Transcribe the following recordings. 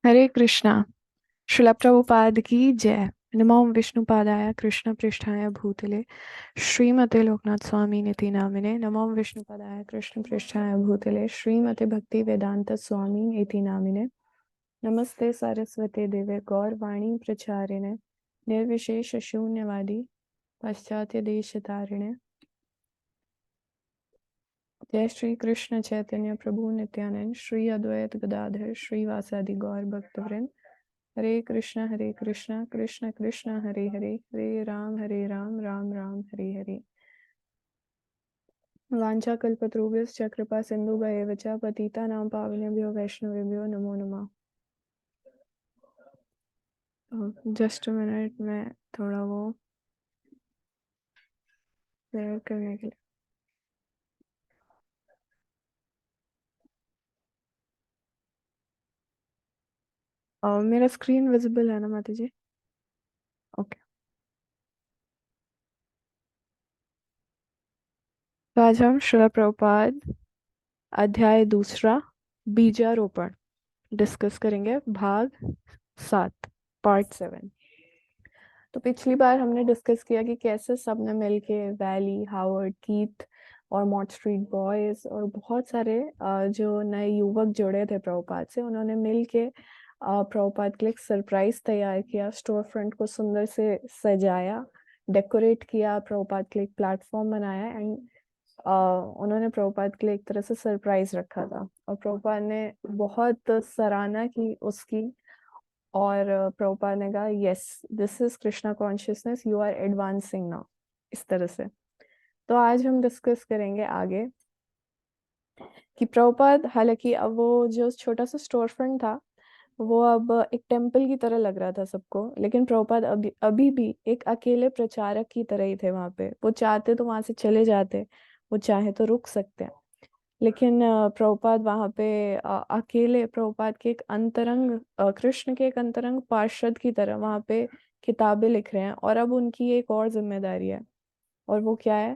हरे कृष्णा। श्रील प्रभुपाद की जय। नमो विष्णुपादाय कृष्ण पृष्ठाय भूतले श्रीमते लोकनाथ स्वामी निति नामिने। नमो विष्णुपादाय कृष्ण पृष्ठाय भूतले श्रीमते भक्ति वेदांत स्वामी निति नामिने। नमस्ते सरस्वते देवे गौरवाणी प्रचारिणे निर्विशेष शून्यवादी पाश्चात्य देश तारिणे। जय श्री कृष्ण चैतन्य प्रभु नित्यानंद श्री अद्वैत गदाधर श्रीवासादि गौर भक्तवृंद। हरे कृष्णा कृष्ण कृष्ण हरे हरे, हरे राम राम राम हरे हरे। वाञ्छा कल्पतरुभ्यश्च कृपा सिन्धुभ्येव च पतितानां पावनेभ्यो वैष्णवेभ्यो नमो नमः। जस्ट मिनट में थोड़ा वो शेयर करने के लिए। मेरा स्क्रीन विजिबल है ना माता जी? ओके। तो आज हम श्रील प्रभुपाद अध्याय दूसरा बीजारोपण डिस्कस करेंगे, भाग 7, पार्ट 7। तो पिछली बार हमने डिस्कस किया कि कैसे सबने मिलके वैली, हावर्ड, कीथ और मॉड स्ट्रीट बॉयज और बहुत सारे जो नए युवक जुड़े थे प्रभुपाद से, उन्होंने मिलके प्रभुपाद के लिए एक सरप्राइज तैयार किया, स्टोर फ्रंट को सुंदर से सजाया, डेकोरेट किया, प्रभुपाद के लिए एक प्लेटफॉर्म बनाया एंड उन्होंने प्रभुपाद के लिए एक तरह से सरप्राइज रखा था और प्रभुपाद ने बहुत सराहना की उसकी। और प्रभुपाद ने कहा yes, this is Krishna consciousness, you are advancing now, इस तरह से। तो आज हम डिस्कस करेंगे आगे कि प्रभुपाद, हालांकि अब वो जो छोटा सा स्टोर फ्रंट था वो अब एक टेम्पल की तरह लग रहा था सबको, लेकिन प्रभुपाद अभी अभी भी एक अकेले प्रचारक की तरह ही थे वहां पे। वो चाहते तो वहां से चले जाते, वो चाहे तो रुक सकते हैं, लेकिन प्रभुपाद वहां पे अकेले प्रभुपाद के एक अंतरंग कृष्ण के एक अंतरंग पार्षद की तरह वहां पे किताबें लिख रहे हैं। और अब उनकी एक और जिम्मेदारी है, और वो क्या है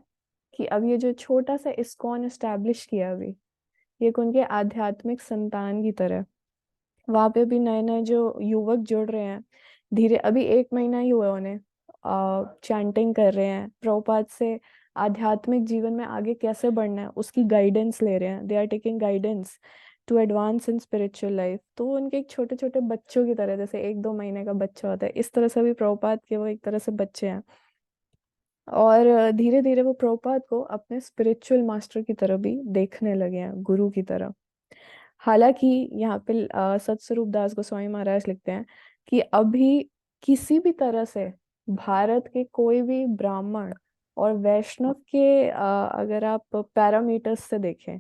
कि अब ये जो छोटा सा इस्कॉन एस्टैब्लिश किया अभी, ये एक उनके आध्यात्मिक संतान की तरह। वहां पे भी नए नए जो युवक जुड़ रहे हैं, धीरे अभी 1 महीना ही हुआ उन्हें, चैंटिंग कर रहे हैं, प्रभुपाद से आध्यात्मिक जीवन में आगे कैसे बढ़ना है उसकी गाइडेंस ले रहे हैं। They are taking guidance to advance in spiritual life. तो वो उनके एक छोटे छोटे बच्चों की तरह, जैसे 1-2 महीने का बच्चा होता है, इस तरह से भी प्रभुपाद के वो एक तरह से बच्चे हैं। और धीरे धीरे वो प्रभुपाद को अपने स्पिरिचुअल मास्टर की तरह भी देखने लगे हैं, गुरु की तरह। हालांकि यहाँ पे सतस्वरूप दास गोस्वामी महाराज लिखते हैं कि अभी किसी भी तरह से भारत के कोई भी ब्राह्मण और वैष्णव के अगर आप पैरामीटर्स से देखें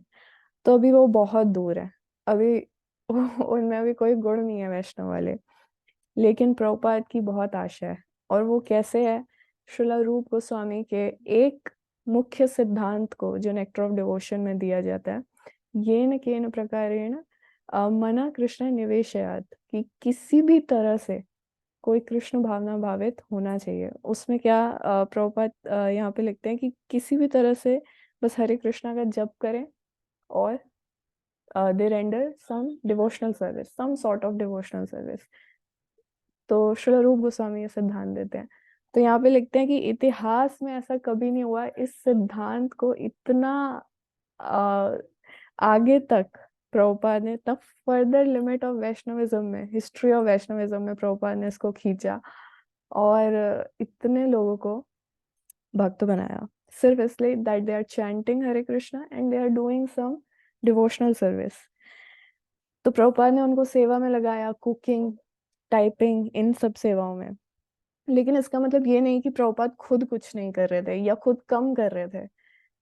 तो अभी वो बहुत दूर है। अभी उनमें अभी कोई गुण नहीं है वैष्णव वाले, लेकिन प्रभुपाद की बहुत आशा है। और वो कैसे है? श्रील रूप गोस्वामी के एक मुख्य सिद्धांत को जो नेक्टर ऑफ डिवोशन में दिया जाता है, येन केन प्रकारेण मना कृष्ण निवेशयात, कि किसी भी तरह से कोई कृष्ण भावना भावित होना चाहिए। उसमें क्या प्रभुपाद यहाँ पे लिखते हैं कि किसी भी तरह से बस हरे कृष्णा का जप करें और they render some devotional service, some sort of devotional service. तो श्रील रूप गोस्वामी ये सिद्धांत देते हैं। तो यहाँ पे लिखते हैं कि इतिहास में ऐसा कभी नहीं हुआ, इस सिद्धांत को इतना आ, आगे तक प्रभुपाद ने, तब फर्दर लिमिट ऑफ वैष्णविज्म में, हिस्ट्री ऑफ वैष्णविज्म में प्रभुपाद ने इसको खींचा और इतने लोगों को भक्त बनाया, सिर्फ इसलिए that they are chanting Hare Krishna and they are doing some devotional service. तो प्रभुपाद ने उनको सेवा में लगाया, कुकिंग, टाइपिंग, इन सब सेवाओं में। लेकिन इसका मतलब ये नहीं कि प्रभुपाद खुद कुछ नहीं कर रहे थे या खुद कम कर रहे थे।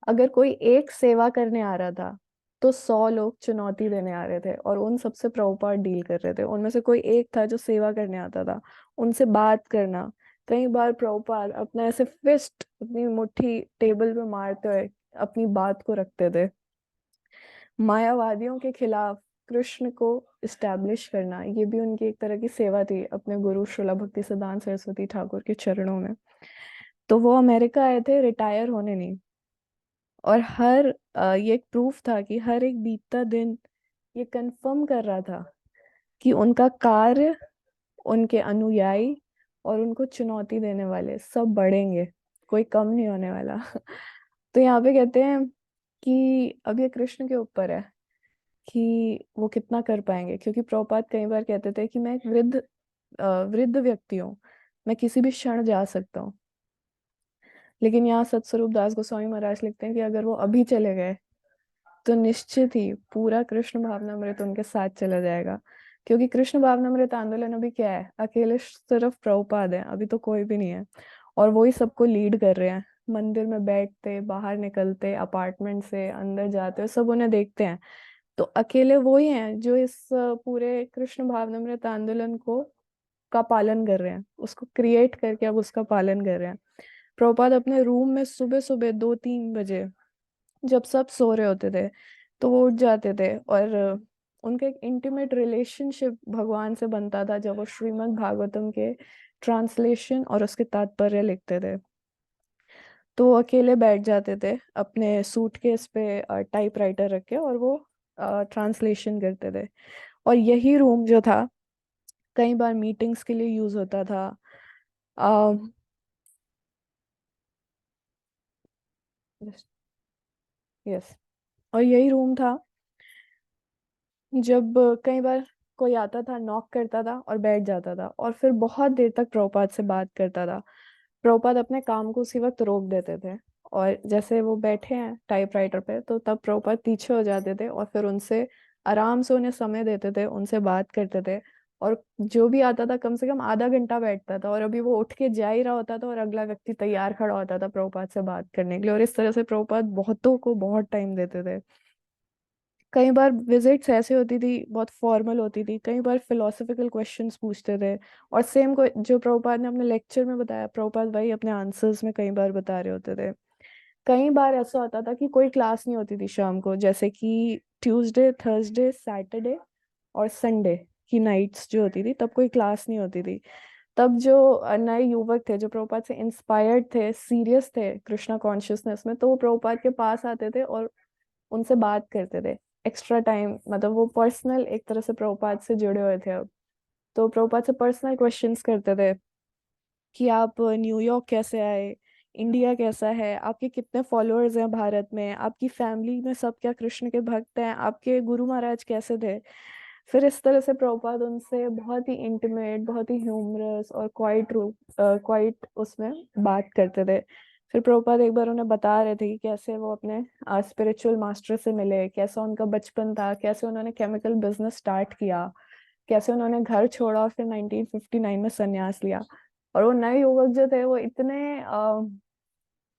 अगर कोई एक सेवा करने आ रहा था तो 100 लोग चुनौती देने आ रहे थे और उन सबसे प्रभुपाद डील कर रहे थे। उनमें से कोई एक था जो सेवा करने आता था, उनसे बात करना। कई बार प्रभुपाद अपना ऐसे फिस्ट, अपनी मुट्ठी टेबल पे मारते हुए अपनी बात को रखते थे। मायावादियों के खिलाफ कृष्ण को इस्टेब्लिश करना, ये भी उनकी एक तरह की सेवा थी अपने गुरु श्रीला भक्ति सिद्धांत सरस्वती ठाकुर के चरणों में। तो वो अमेरिका आए थे रिटायर होने नहीं। और ये एक प्रूफ था कि हर एक बीतता दिन ये कंफर्म कर रहा था कि उनका कार्य, उनके अनुयायी और उनको चुनौती देने वाले सब बढ़ेंगे, कोई कम नहीं होने वाला। तो यहाँ पे कहते हैं कि अब ये कृष्ण के ऊपर है कि वो कितना कर पाएंगे, क्योंकि प्रभुपाद कई बार कहते थे कि मैं एक वृद्ध व्यक्ति हूँ, मैं किसी भी क्षण जा सकता हूँ। लेकिन यहाँ सतस्वरूप दास गोस्वामी महाराज लिखते हैं कि अगर वो अभी चले गए तो निश्चित ही पूरा कृष्ण भावनामृत उनके साथ चला जाएगा। क्योंकि कृष्ण भावनामृत आंदोलन अभी क्या है, अकेले सिर्फ प्रभुपाद है, अभी तो कोई भी नहीं है। और वो ही सबको लीड कर रहे हैं, मंदिर में बैठते, बाहर निकलते, अपार्टमेंट से अंदर जाते, सब उन्हें देखते हैं। तो अकेले वो ही हैं जो इस पूरे कृष्ण भावनामृत आंदोलन को का पालन कर रहे हैं, उसको क्रिएट करके अब उसका पालन कर रहे हैं। प्रभुपाद अपने रूम में सुबह सुबह 2-3 बजे जब सब सो रहे होते थे तो वो उठ जाते थे, और उनका एक इंटीमेट रिलेशनशिप भगवान से बनता था जब वो श्रीमद् भागवतम के ट्रांसलेशन और उसके तात्पर्य लिखते थे। तो वो अकेले बैठ जाते थे अपने सूटकेस पे टाइपराइटर रख के, और वो ट्रांसलेशन करते थे। और यही रूम जो था कई बार मीटिंग्स के लिए यूज होता था। यस, और यही रूम था जब कई बार कोई आता था, नॉक करता था और बैठ जाता था, और फिर बहुत देर तक प्रभुपाद से बात करता था। प्रभुपाद अपने काम को उसी वक्त रोक देते थे, और जैसे वो बैठे हैं टाइपराइटर पे तो तब प्रभुपाद पीछे हो जाते थे और फिर उनसे आराम से उन्हें समय देते थे, उनसे बात करते थे। और जो भी आता था कम से कम आधा घंटा बैठता था, और अभी वो उठ के जा ही रहा होता था और अगला व्यक्ति तैयार खड़ा होता था प्रभुपाद से बात करने के लिए। और इस तरह से प्रभुपाद बहुतों को बहुत टाइम देते थे। कई बार विजिट्स ऐसे होती थी, बहुत फॉर्मल होती थी, कई बार फिलोसफिकल क्वेश्चंस पूछते थे। और सेम को जो प्रभुपाद ने अपने लेक्चर में बताया, प्रभुपाद वही अपने आंसर्स में कई बार बता रहे होते थे। कई बार ऐसा होता था कि कोई क्लास नहीं होती थी शाम को, जैसे कि ट्यूसडे, थर्सडे, सैटरडे और संडे की नाइट्स जो होती थी, तब कोई क्लास नहीं होती थी। तब जो नए युवक थे जो प्रभुपाद से इंस्पायर्ड थे, सीरियस थे कृष्णा कॉन्शियसनेस में, तो वो प्रभुपाद के पास आते थे और उनसे बात करते थे एक्स्ट्रा टाइम। मतलब वो पर्सनल एक तरह से प्रभुपाद से जुड़े हुए थे अब। तो प्रभुपाद से पर्सनल क्वेश्चंस करते थे कि आप न्यूयॉर्क कैसे आए, इंडिया कैसा है, आपके कितने फॉलोअर्स हैं भारत में, आपकी फैमिली में सब क्या कृष्ण के भक्त हैं, आपके गुरु महाराज कैसे थे। फिर इस तरह से प्रभुपाद उनसे बहुत ही इंटीमेट, बहुत ही ह्यूमरस और क्वाइट रूप क्वाइट उसमें बात करते थे। फिर प्रभुपाद एक बार उन्हें बता रहे थे कि कैसे वो अपने स्पिरिचुअल मास्टर से मिले, कैसा उनका बचपन था, कैसे उन्होंने केमिकल बिजनेस स्टार्ट किया, कैसे उन्होंने घर छोड़ा और फिर 1959 में संन्यास लिया। और वो नए युवक जो थे वो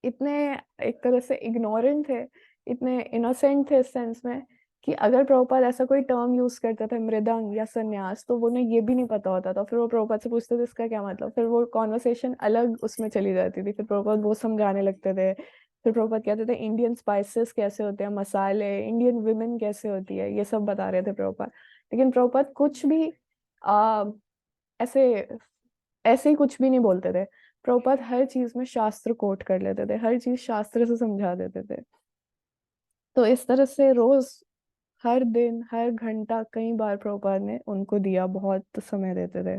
इतने एक तरह से इग्नोरेंट थे, इतने इनोसेंट थे इस सेंस में कि अगर प्रभुपाद ऐसा कोई टर्म यूज करते थे, मृदंग या संन्यास, तो वो उन्हें ये भी नहीं पता होता था। फिर वो प्रभुपाद से पूछते थे इसका क्या मतलब, फिर वो कॉन्वर्सेशन अलग उसमें चली जाती थी, फिर प्रभुपाद वो समझाने लगते थे। फिर प्रभुपाद कहते थे इंडियन स्पाइसेस कैसे होते हैं, मसाले, इंडियन विमेन कैसे होती है, ये सब बता रहे थे प्रभुपाद। लेकिन प्रभुपाद कुछ भी आ, ऐसे ऐसे ही कुछ भी नहीं बोलते थे। प्रभुपाद हर चीज में शास्त्र कोट कर लेते थे, हर चीज शास्त्र से समझा देते थे। तो इस तरह से रोज, हर दिन, हर घंटा, कई बार प्रभुपाद ने उनको दिया, बहुत समय देते थे।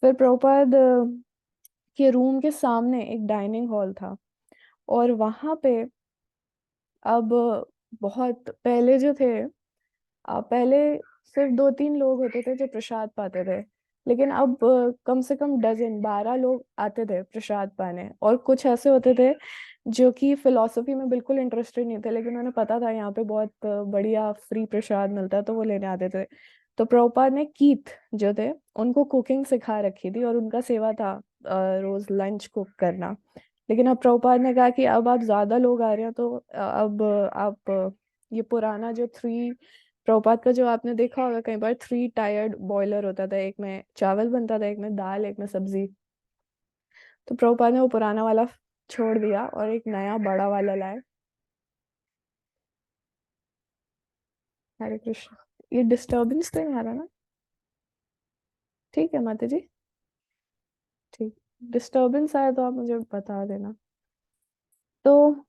फिर प्रभुपाद के रूम के सामने एक डाइनिंग हॉल था, और वहां पे अब बहुत पहले जो थे, पहले सिर्फ 2-3 लोग होते थे जो प्रसाद पाते थे। लेकिन अब कम से कम 12 लोग आते थे प्रसाद पाने, और कुछ ऐसे होते थे जो कि फिलोसफी में बिल्कुल इंटरेस्टेड नहीं थे, लेकिन उन्हें पता था यहाँ पे बहुत बढ़िया फ्री प्रसाद मिलता है, तो वो लेने आते थे। तो प्रभुपाद ने कीथ जो थे उनको कुकिंग सिखा रखी थी, और उनका सेवा था रोज लंच कुक करना। लेकिन अब प्रभुपाद ने कहा कि अब आप ज्यादा लोग आ रहे हैं, तो अब आप ये पुराना जो थ्री, प्रभुपाद का जो आपने देखा होगा कई बार, 3 टायर्ड बॉयलर होता था, एक में चावल बनता था, एक में दाल, एक में सब्जी। तो प्रभुपाद ने वो पुराना वाला छोड़ दिया और एक नया बड़ा वाला लाए। हरे कृष्ण। ये डिस्टरबेंस तो नहीं आ रहा ना? ठीक है माता जी। ठीक। डिस्टरबेंस आया तो आप मुझे बता देना। तो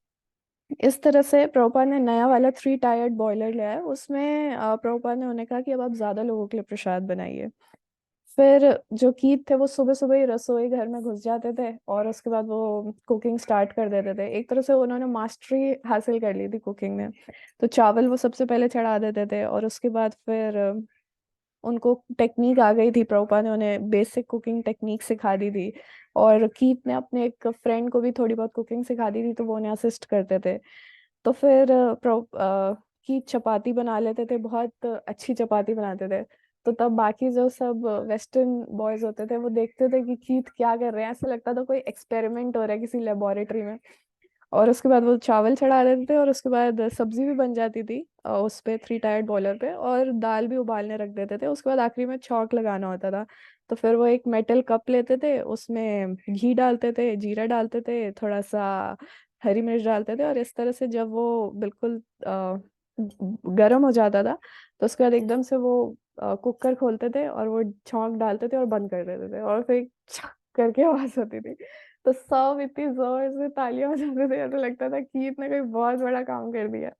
इस तरह से प्रभुपाद ने नया वाला 3 टायर्ड बॉयलर लिया है। उसमें प्रभुपाद ने उन्हें कहा कि अब आप ज्यादा लोगों के लिए प्रसाद बनाइए। फिर जो कीथ थे वो सुबह सुबह ही रसोई घर में घुस जाते थे और उसके बाद वो कुकिंग स्टार्ट कर देते थे। एक तरह से उन्होंने मास्टरी हासिल कर ली थी कुकिंग में। तो चावल वो सबसे पहले चढ़ा देते थे और उसके बाद फिर उनको टेक्निक आ गई थी। प्रभुपा ने उन्हें बेसिक कुकिंग टेक्निक सिखा दी थी। और कीथ ने अपने एक फ्रेंड को भी थोड़ी बहुत कुकिंग सिखा दी थी, तो वो उन्हें असिस्ट करते थे। तो फिर कीथ चपाती बना लेते थे, बहुत अच्छी चपाती बनाते थे। तो तब बाकी जो सब वेस्टर्न बॉयज होते थे वो देखते थे कि कीथ क्या कर रहे हैं, ऐसा लगता था कोई एक्सपेरिमेंट हो रहा है किसी लेबोरेटरी में। और उसके बाद वो चावल चढ़ा देते थे और उसके बाद सब्जी भी बन जाती थी उस पे 3 टायर्ड बॉयलर पे, और दाल भी उबालने रख देते थे। उसके बाद आखिरी में छौंक लगाना होता था। तो फिर वो एक मेटल कप लेते थे, उसमें घी डालते थे, जीरा डालते थे, थोड़ा सा हरी मिर्च डालते थे, और इस तरह से जब वो बिल्कुल गर्म हो जाता था तो उसके बाद एकदम से वो कुकर खोलते थे और वो छौंक डालते थे और बंद कर देते थे, और फिर छक करके आवाज होती थी। तो सब इतनी जोर से तालियां बजाते थे, ऐसा लगता था कि इसने कोई बहुत बड़ा काम कर दिया।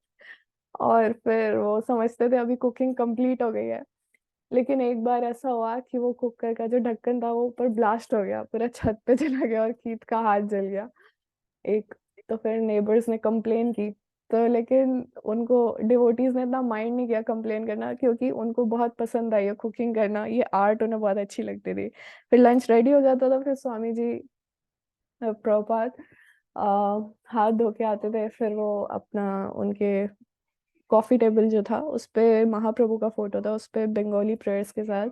और फिर वो समझते थे अभी कुकिंग कंप्लीट हो गई है। लेकिन एक बार ऐसा हुआ कि वो कुकर का जो ढक्कन था वो ऊपर ब्लास्ट हो गया, पूरा छत पे चला गया और कीथ का हाथ जल गया एक। तो फिर नेबर्स ने कंप्लेन की। तो लेकिन उनको डिवोटीज ने इतना माइंड नहीं किया कंप्लेन करना, क्योंकि उनको बहुत पसंद आई है कुकिंग करना, ये आर्ट उन्हें बहुत अच्छी लगती थी। फिर लंच रेडी हो जाता था, फिर स्वामी जी प्रभुपाद आ, हाथ धो के आते थे। फिर वो अपना उनके कॉफी टेबल जो था उस पे महाप्रभु का फोटो था, उस पे बंगाली प्रेयर्स के साथ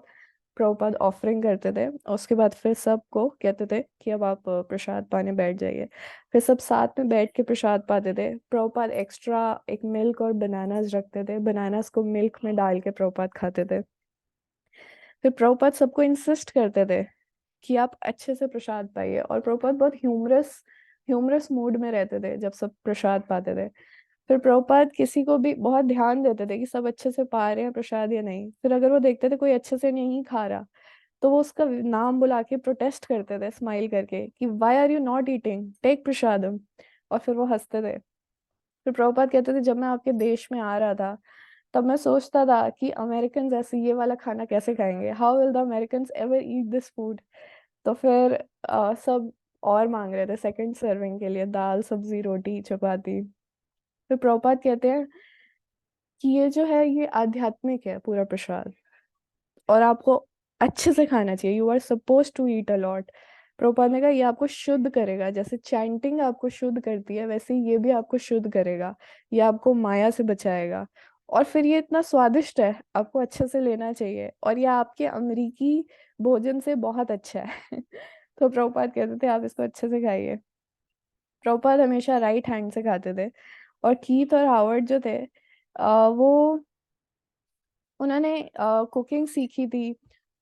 प्रभुपाद ऑफरिंग करते थे। और उसके बाद फिर सबको कहते थे कि अब आप प्रसाद पाने बैठ जाइए। फिर सब साथ में बैठ के प्रसाद पाते थे। प्रभुपाद एक्स्ट्रा एक मिल्क और बनानास रखते थे, बनानास को मिल्क में डाल के प्रभुपाद खाते थे। फिर प्रभुपाद सबको इंसिस्ट करते थे कि आप अच्छे से प्रसाद पाइए, और प्रभुपाद बहुत ह्यूमरस ह्यूमरस मूड में रहते थे जब सब प्रसाद पाते थे। फिर प्रभुपाद किसी को भी बहुत ध्यान देते थे कि सब अच्छे से पा रहे हैं प्रसाद या नहीं। फिर अगर वो देखते थे कोई अच्छे से नहीं खा रहा, तो वो उसका नाम बुला के प्रोटेस्ट करते थे स्माइल करके कि why are you not eating, take prasadam. और फिर वो हंसते थे। फिर प्रभुपाद कहते थे जब मैं आपके देश में आ रहा था तब मैं सोचता था कि अमेरिकन ऐसे ये वाला खाना कैसे खाएंगे, how will the American ever eat this food. तो फिर सब और मांग रहे थे सेकंड सर्विंग के लिए, दाल सब्जी रोटी चपाती। फिर प्रभुपाद कहते हैं कि ये जो है ये आध्यात्मिक है पूरा प्रसाद, और आपको अच्छे से खाना चाहिए, you are suppose to eat a lot. Prabhupada ने कहा ये आपको शुद्ध करेगा, जैसे चैंटिंग आपको शुद्ध करती है वैसे ही ये भी आपको शुद्ध करेगा, ये आपको माया से बचाएगा। और फिर ये इतना स्वादिष्ट है, आपको अच्छे से लेना चाहिए, और ये आपके अमेरिकी भोजन से बहुत अच्छा है। तो प्रभुपाद कहते थे आप इसको अच्छे से खाइए। प्रभुपाद हमेशा राइट हैंड से खाते थे। और कीथ और हावर्ड जो थे वो उन्होंने कुकिंग सीखी थी।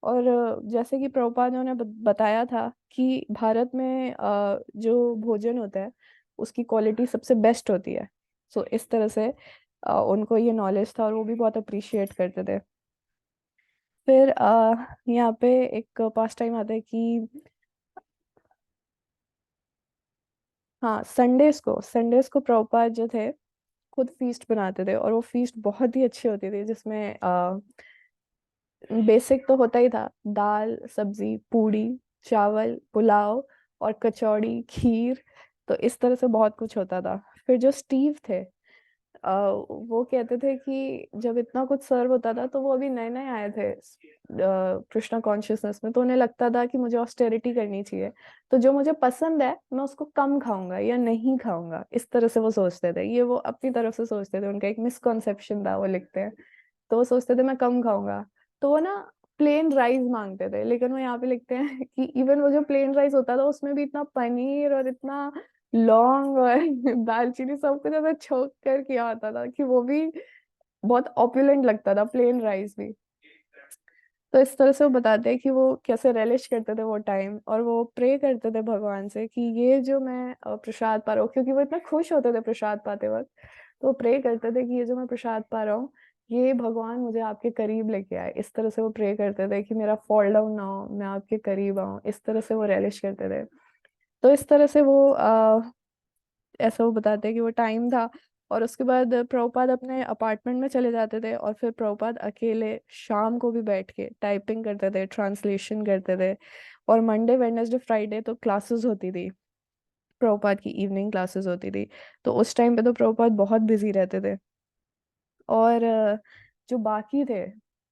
और जैसे कि प्रभुपाद ने उन्हें बताया था कि भारत में जो भोजन होता है उसकी क्वालिटी सबसे बेस्ट होती है। सो इस तरह से उनको ये नॉलेज था और वो भी बहुत अप्रिशिएट करते थे। फिर यहाँ पे एक पास टाइम आता है कि हाँ, संडेज को प्रभुपाद जो थे खुद फीस्ट बनाते थे, और वो फीस्ट बहुत ही अच्छी होती थी, जिसमें बेसिक तो होता ही था, दाल सब्जी पूड़ी चावल पुलाव और कचौड़ी खीर। तो इस तरह से बहुत कुछ होता था। फिर जो स्टीव थे वो कहते थे कि जब इतना कुछ सर्व होता था तो वो अभी नए नए आए थे कृष्णा कॉन्शियसनेस में, तो उन्हें लगता था कि मुझे ऑस्टेरिटी करनी चाहिए। तो जो मुझे पसंद है मैं उसको कम खाऊंगा या नहीं खाऊंगा, इस तरह से वो सोचते थे। ये वो अपनी तरफ से सोचते थे, उनका एक मिसकॉन्सेप्शन था, वो लिखते हैं। तो वो सोचते थे मैं कम खाऊंगा, तो वो ना प्लेन राइस मांगते थे। लेकिन वो यहाँ पे लिखते हैं कि इवन वो जो प्लेन राइस होता था उसमें भी इतना पनीर और इतना लौंग और दालचीनी सब कुछ ऐसा छोक कर किया होता था कि वो भी बहुत ऑपुलेंट लगता था, प्लेन राइस भी। तो इस तरह से वो बताते हैं कि वो कैसे रेलिश करते थे वो टाइम, और वो प्रे करते थे भगवान से कि ये जो मैं प्रसाद पा रहा हूँ, क्योंकि वो इतना खुश होते थे प्रसाद पाते वक्त। तो वो प्रे करते थे कि ये जो मैं प्रसाद पा रहा हूँ ये भगवान मुझे आपके करीब लेके आए। इस तरह से वो प्रे करते थे कि मेरा फॉल डाउन ना हो, मैं आपके करीब आऊँ, इस तरह से वो रेलिश करते थे। तो इस तरह से वो ऐसा वो बताते हैं कि वो टाइम था। और उसके बाद प्रभुपाद अपने अपार्टमेंट में चले जाते थे और फिर प्रभुपाद अकेले शाम को भी बैठ के टाइपिंग करते थे, ट्रांसलेशन करते थे। और मंडे वेडनेसडे फ्राइडे तो क्लासेस होती थी, प्रभुपाद की इवनिंग क्लासेस होती थी। तो उस टाइम पे तो प्रभुपाद बहुत बिजी रहते थे। और जो बाकी थे,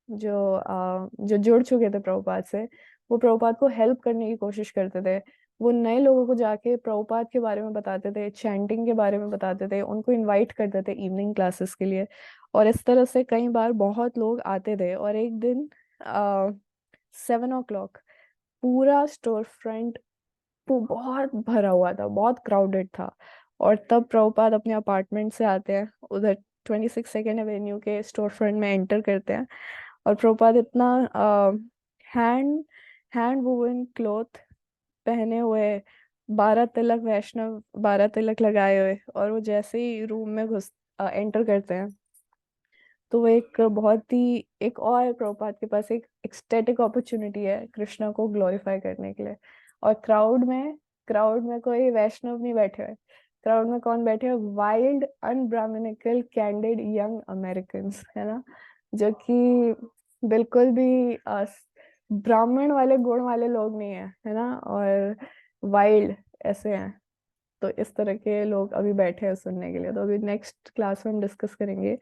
जो जुड़ चुके थे प्रभुपाद से, वो प्रभुपाद को हेल्प करने की कोशिश करते थे। वो नए लोगों को जाके प्रभुपाद के बारे में बताते थे, चैंटिंग के बारे में बताते थे, उनको इनवाइट करते थे इवनिंग क्लासेस के लिए। और इस तरह से कई बार बहुत लोग आते थे। और एक दिन 7 o'clock पूरा स्टोर फ्रंट वो बहुत भरा हुआ था, बहुत क्राउडेड था। और तब प्रभुपाद अपने अपार्टमेंट से आते हैं उधर, 26 सेकेंड एवेन्यू के स्टोर फ्रंट में एंटर करते हैं। और प्रभुपाद इतना हैंड हैंड वुवन क्लोथ पहने हुए, 12 तिलक, वैष्णव 12 तिलक लगाए हुए, और वो जैसे ही रूम में घुस एंटर करते हैं, तो वो एक बहुत ही, एक और प्रभुपाद के पास एक एक्सटेटिक अपॉर्चुनिटी है कृष्णा को ग्लोरीफाई करने के लिए। और क्राउड में कोई वैष्णव नहीं बैठे हुए। क्राउड में कौन बैठे हैं? वाइल्ड अनब्राह्मणिकल कैंडिड यंग अमेरिकन, है ना, जो कि बिल्कुल भी ब्राह्मण वाले गुण वाले लोग नहीं है ना, और वाइल्ड ऐसे हैं। तो इस तरह के लोग अभी बैठे हैं सुनने के लिए। तो अभी नेक्स्ट क्लास में हम डिस्कस करेंगे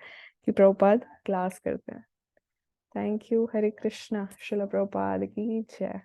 कि प्रभुपाद क्लास करते हैं। Thank you. हरे कृष्णा। शिला प्रभुपाद की जय।